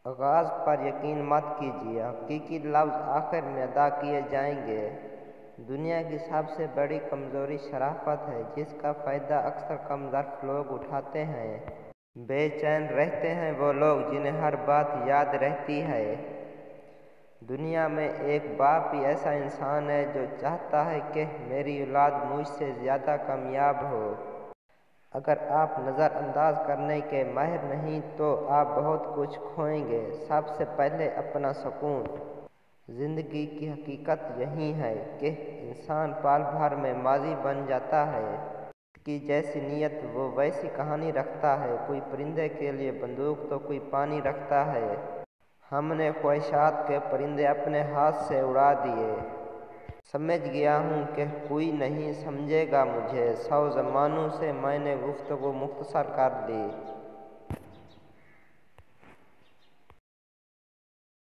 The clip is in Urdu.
آغاز پر یقین مت کیجیے، حقیقی لفظ آخر میں ادا کیے جائیں گے۔ دنیا کی سب سے بڑی کمزوری شرافت ہے، جس کا فائدہ اکثر کم ظرف لوگ اٹھاتے ہیں۔ بے چین رہتے ہیں وہ لوگ جنہیں ہر بات یاد رہتی ہے۔ دنیا میں ایک باپ ہی ایسا انسان ہے جو چاہتا ہے کہ میری اولاد مجھ سے زیادہ کامیاب ہو۔ اگر آپ نظر انداز کرنے کے ماہر نہیں تو آپ بہت کچھ کھوئیں گے۔ سب سے پہلے اپنا سکون۔ زندگی کی حقیقت یہی ہے کہ انسان پل بھر میں ماضی بن جاتا ہے۔ جس کی جیسی نیت وہ ویسی کہانی رکھتا ہے۔ کوئی پرندے کے لیے بندوق تو کوئی پانی رکھتا ہے۔ ہم نے خواہشات کے پرندے اپنے ہاتھ سے اڑا دیے۔ سمجھ گیا ہوں کہ کوئی نہیں سمجھے گا مجھے، 100 زبانوں سے میں نے گفتگو مختصر کر دی۔